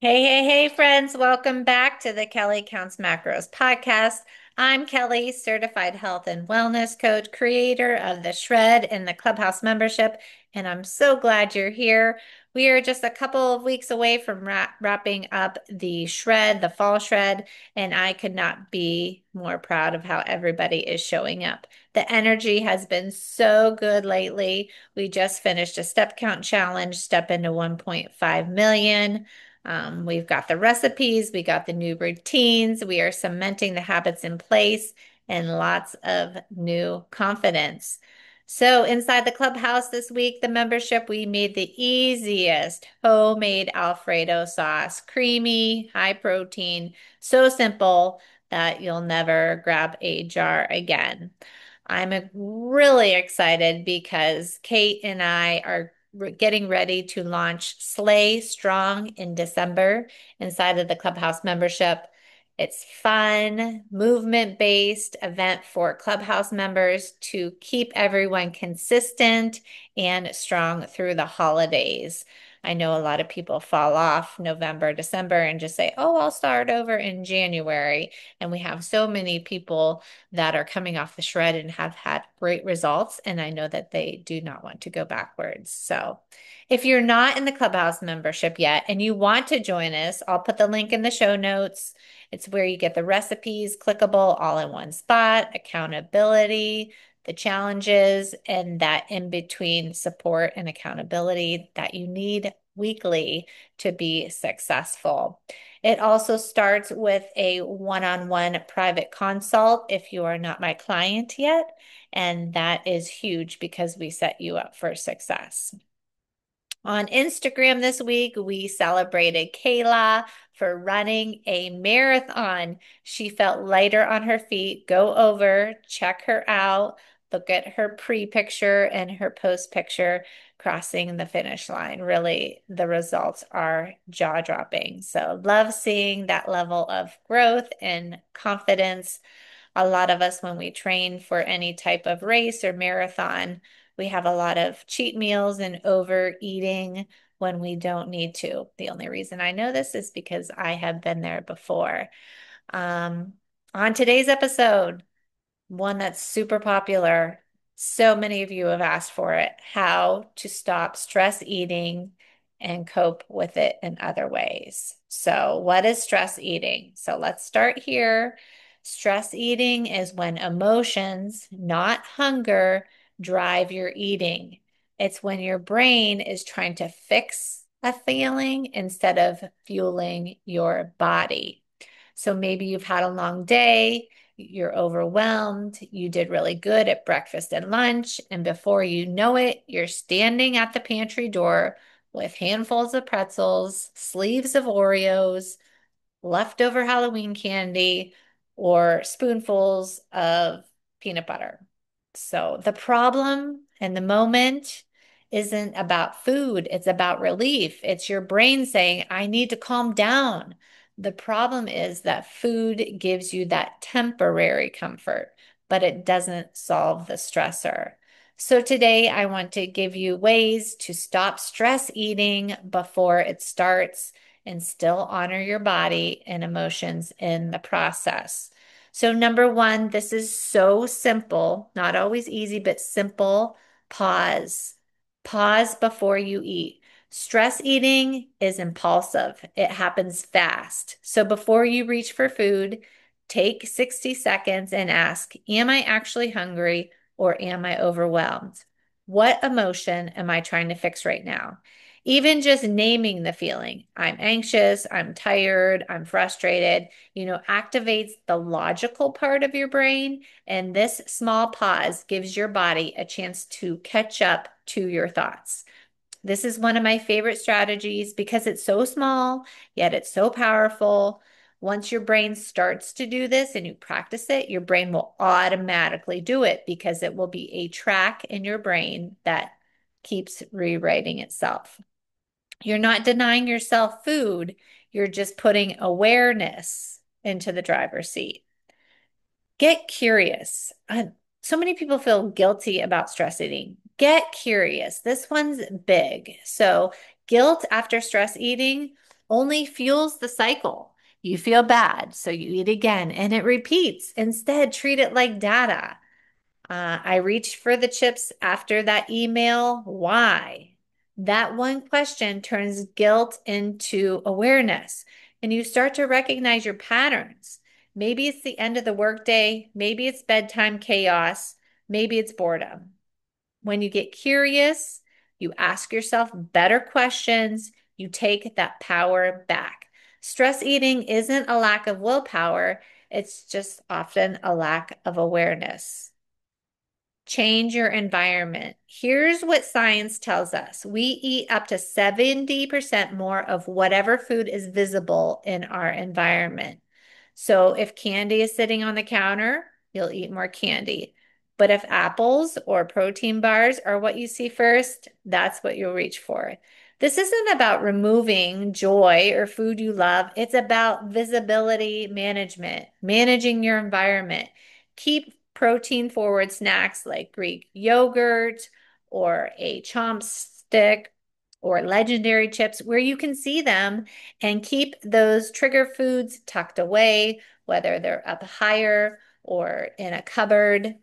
Hey, friends. Welcome back to the Kelly Counts Macros podcast. I'm Kelly, certified health and wellness coach, creator of the Shred and the Clubhouse membership, and I'm so glad you're here. We are just a couple of weeks away from wrapping up the Shred, the fall Shred, and I could not be more proud of how everybody is showing up. The energy has been so good lately. We just finished a step count challenge, step into 1.5 million. We've got the recipes, we got the new routines, we are cementing the habits in place, and lots of new confidence. So, inside the clubhouse this week, the membership, we made the easiest homemade Alfredo sauce, creamy, high protein, so simple that you'll never grab a jar again. I'm really excited because Kate and I are getting ready to launch Slay Strong in December inside of the Clubhouse membership. It's fun, movement-based event for Clubhouse members to keep everyone consistent and strong through the holidays. I know a lot of people fall off November, December, and just say, oh, I'll start over in January. And we have so many people that are coming off the shred and have had great results. And I know that they do not want to go backwards. So if you're not in the Clubhouse membership yet and you want to join us, I'll put the link in the show notes. It's where you get the recipes clickable all in one spot, accountability, the challenges, and that in between support and accountability that you need weekly to be successful. It also starts with a one-on-one private consult if you are not my client yet. And that is huge because we set you up for success. On Instagram this week, we celebrated Kayla for running a marathon. She felt lighter on her feet. Go over, check her out, look at her pre-picture and her post-picture crossing the finish line. Really, the results are jaw-dropping. So, love seeing that level of growth and confidence. A lot of us, when we train for any type of race or marathon, we have a lot of cheat meals and overeating when we don't need to. The only reason I know this is because I have been there before. Um, on today's episode, one that's super popular, so many of you have asked for it, how to stop stress eating and cope with it in other ways. So, what is stress eating? So, let's start here. Stress eating is when emotions, not hunger, drive your eating. It's when your brain is trying to fix a feeling instead of fueling your body. So maybe you've had a long day, you're overwhelmed, you did really good at breakfast and lunch, and before you know it, you're standing at the pantry door with handfuls of pretzels, sleeves of Oreos, leftover Halloween candy, or spoonfuls of peanut butter. So the problem in the moment isn't about food, it's about relief. It's your brain saying, I need to calm down. The problem is that food gives you that temporary comfort, but it doesn't solve the stressor. So today I want to give you ways to stop stress eating before it starts and still honor your body and emotions in the process. So, number one, this is so simple, not always easy, but simple. Pause. Pause before you eat. Stress eating is impulsive, it happens fast. So, before you reach for food, take 60 seconds and ask, am I actually hungry or am I overwhelmed? What emotion am I trying to fix right now? Even just naming the feeling, I'm anxious, I'm tired, I'm frustrated, activates the logical part of your brain. And this small pause gives your body a chance to catch up to your thoughts. This is one of my favorite strategies because it's so small, yet it's so powerful. Once your brain starts to do this and you practice it, your brain will automatically do it because it will be a track in your brain that keeps rewriting itself. You're not denying yourself food, you're just putting awareness into the driver's seat. Get curious. So many people feel guilty about stress eating. Get curious. This one's big. So, guilt after stress eating only fuels the cycle. You feel bad, so you eat again, and it repeats. Instead, treat it like data. I reached for the chips after that email. Why? That one question turns guilt into awareness, and you start to recognize your patterns. Maybe it's the end of the workday, maybe it's bedtime chaos, maybe it's boredom. When you get curious, you ask yourself better questions, you take that power back. Stress eating isn't a lack of willpower, it's just often a lack of awareness. Change your environment. Here's what science tells us. We eat up to 70% more of whatever food is visible in our environment. So if candy is sitting on the counter, you'll eat more candy. But if apples or protein bars are what you see first, that's what you'll reach for. This isn't about removing joy or food you love. It's about visibility management, managing your environment. Keep protein forward snacks like Greek yogurt or a chomp stick or legendary chips where you can see them and keep those trigger foods tucked away, whether they're up higher or in a cupboard.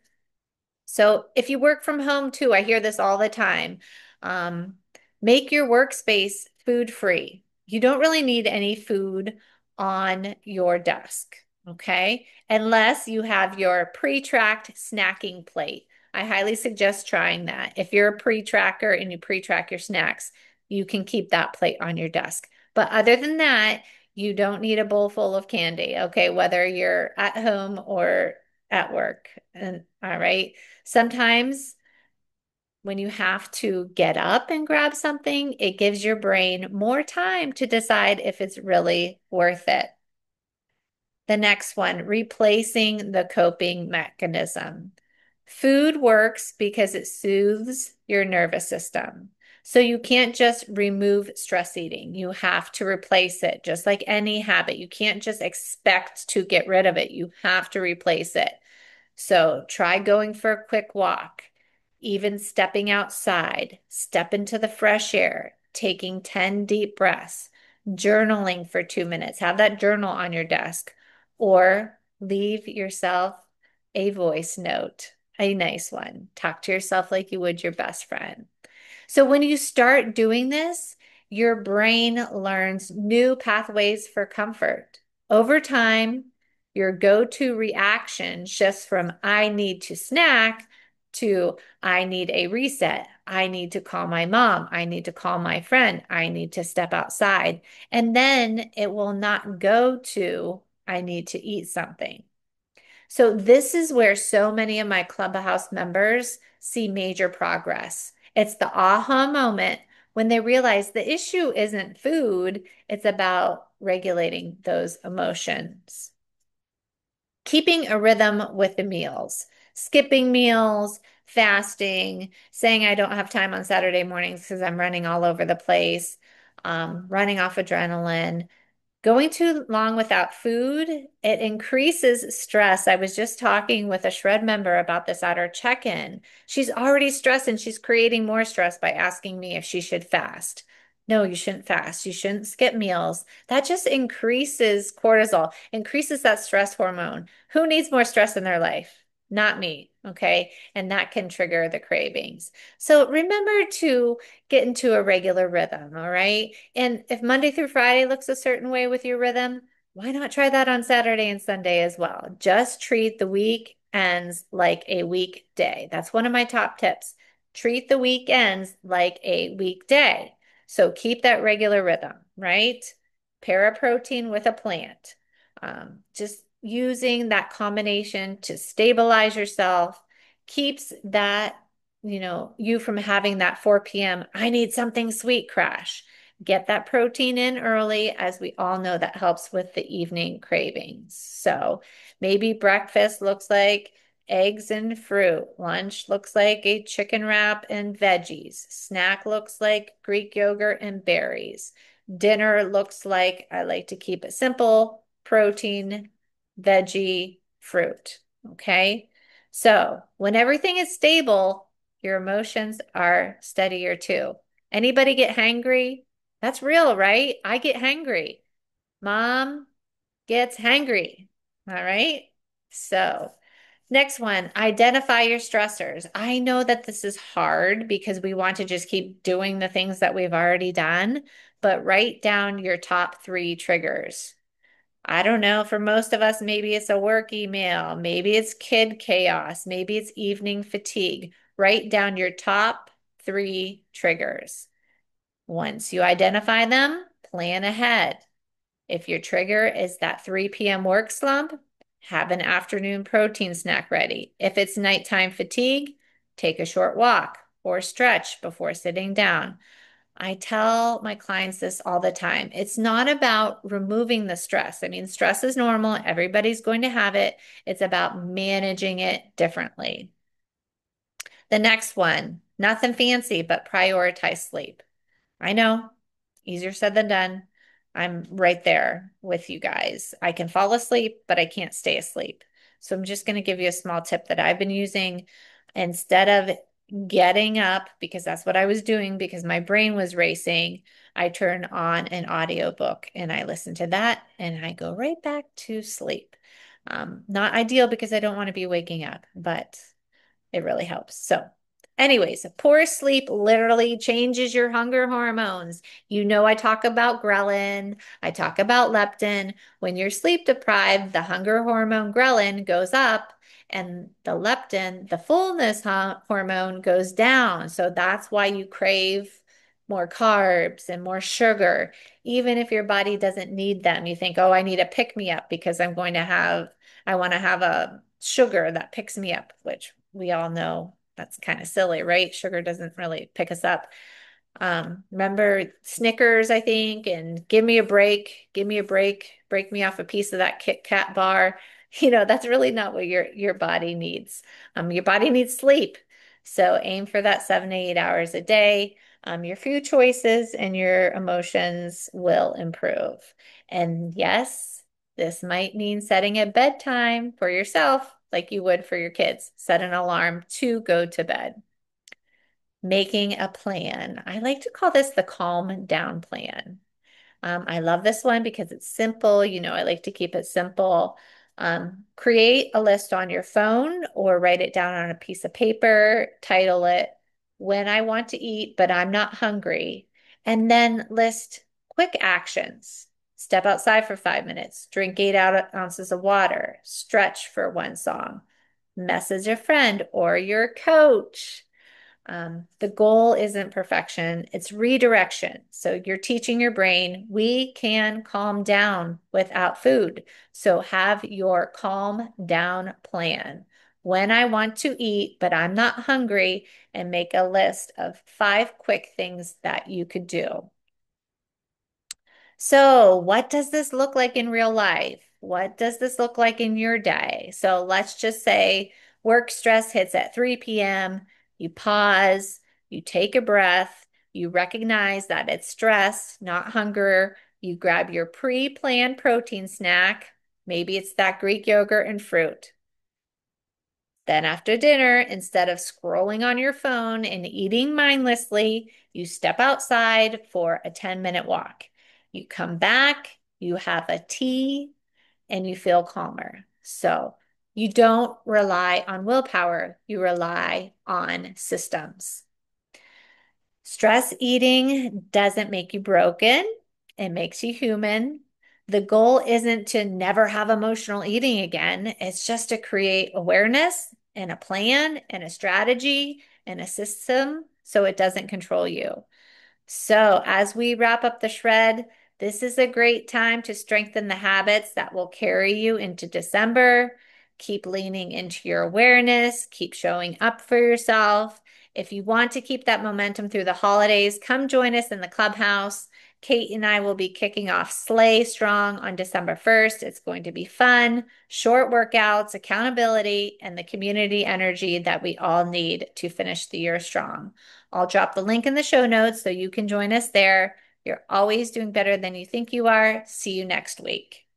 So if you work from home too, I hear this all the time. Um, Make your workspace food free. You don't really need any food on your desk, okay? Unless you have your pre-tracked snacking plate. I highly suggest trying that. If you're a pre-tracker and you pre-track your snacks, you can keep that plate on your desk. But other than that, you don't need a bowl full of candy, okay? Whether you're at home or at work. And all right. Sometimes when you have to get up and grab something, it gives your brain more time to decide if it's really worth it. The next one, replacing the coping mechanism. Food works because it soothes your nervous system. So you can't just remove stress eating. You have to replace it, just like any habit. You can't just expect to get rid of it. You have to replace it. So try going for a quick walk, even stepping outside, step into the fresh air, taking 10 deep breaths, journaling for 2 minutes. Have that journal on your desk, or leave yourself a voice note, a nice one. Talk to yourself like you would your best friend. So when you start doing this, your brain learns new pathways for comfort. Over time, your go-to reaction shifts from I need to snack to I need a reset. I need to call my mom. I need to call my friend. I need to step outside. And then it will not go to I need to eat something. So this is where so many of my Clubhouse members see major progress. It's the aha moment when they realize the issue isn't food, it's about regulating those emotions. Keeping a rhythm with the meals, skipping meals, fasting, saying I don't have time on Saturday mornings because I'm running all over the place, running off adrenaline. Going too long without food, it increases stress. I was just talking with a Shred member about this at our check-in. She's already stressed and she's creating more stress by asking me if she should fast. No, you shouldn't fast. You shouldn't skip meals. That just increases cortisol, increases that stress hormone. Who needs more stress in their life? Not me, okay? And that can trigger the cravings. So remember to get into a regular rhythm, all right? And if Monday through Friday looks a certain way with your rhythm, why not try that on Saturday and Sunday as well? Just treat the weekends like a weekday. That's one of my top tips. Treat the weekends like a weekday. So keep that regular rhythm, right? Pair a protein with a plant. Just using that combination to stabilize yourself keeps that, you from having that 4 p.m. I need something sweet crash. Get that protein in early, as we all know that helps with the evening cravings. So maybe breakfast looks like eggs and fruit. Lunch looks like a chicken wrap and veggies. Snack looks like Greek yogurt and berries. Dinner looks like, I like to keep it simple, protein, veggie, fruit. Okay. So when everything is stable, your emotions are steadier too. Anybody get hangry? That's real, right? I get hangry. Mom gets hangry. All right. So, next one, identify your stressors. I know that this is hard because we want to just keep doing the things that we've already done, but write down your top three triggers. I don't know. For most of us, maybe it's a work email, maybe it's kid chaos, maybe it's evening fatigue. Write down your top three triggers. Once you identify them, plan ahead. If your trigger is that 3 p.m. work slump, have an afternoon protein snack ready. If it's nighttime fatigue, take a short walk or stretch before sitting down. I tell my clients this all the time. It's not about removing the stress. I mean, stress is normal. Everybody's going to have it. It's about managing it differently. The next one, nothing fancy, but prioritize sleep. I know, easier said than done. I'm right there with you guys. I can fall asleep, but I can't stay asleep. So I'm just going to give you a small tip that I've been using. Instead of getting up, because that's what I was doing because my brain was racing, I turn on an audiobook and I listen to that and I go right back to sleep. Not ideal because I don't want to be waking up, but it really helps. So, anyways, poor sleep literally changes your hunger hormones. You know, I talk about ghrelin, I talk about leptin. When you're sleep deprived, the hunger hormone ghrelin goes up and the leptin, the fullness hormone, goes down. So that's why you crave more carbs and more sugar, even if your body doesn't need them. You think, oh, I need a pick me up because I want to have a sugar that picks me up, which we all know that's kind of silly, right? Sugar doesn't really pick us up. Remember Snickers, I think, and give me a break, break me off a piece of that Kit Kat bar. You know, that's really not what your body needs. Your body needs sleep. So aim for that 7 to 8 hours a day. Your food choices and your emotions will improve. And yes, this might mean setting a bedtime for yourself like you would for your kids. Set an alarm to go to bed. Making a plan. I like to call this the calm down plan. I love this one because it's simple. You know, I like to keep it simple. Create a list on your phone or write it down on a piece of paper, title it When I Want to Eat, but I'm Not Hungry, and then list quick actions. Step outside for 5 minutes, drink 8 ounces of water, stretch for one song, message a friend or your coach. The goal isn't perfection, it's redirection. So you're teaching your brain we can calm down without food. So have your calm down plan. When I want to eat, but I'm not hungry, and make a list of 5 quick things that you could do. So, what does this look like in real life? What does this look like in your day? So, let's just say work stress hits at 3 p.m. You pause, you take a breath, you recognize that it's stress, not hunger. You grab your pre-planned protein snack. Maybe it's that Greek yogurt and fruit. Then, after dinner, instead of scrolling on your phone and eating mindlessly, you step outside for a 10-minute walk. You come back, you have a tea, and you feel calmer. So you don't rely on willpower, you rely on systems. Stress eating doesn't make you broken, it makes you human. The goal isn't to never have emotional eating again, it's just to create awareness and a plan and a strategy and a system so it doesn't control you. So, as we wrap up the shred, this is a great time to strengthen the habits that will carry you into December. Keep leaning into your awareness, keep showing up for yourself. If you want to keep that momentum through the holidays, come join us in the clubhouse. Kate and I will be kicking off Slay Strong on December 1st. It's going to be fun, short workouts, accountability, and the community energy that we all need to finish the year strong. I'll drop the link in the show notes so you can join us there. You're always doing better than you think you are. See you next week.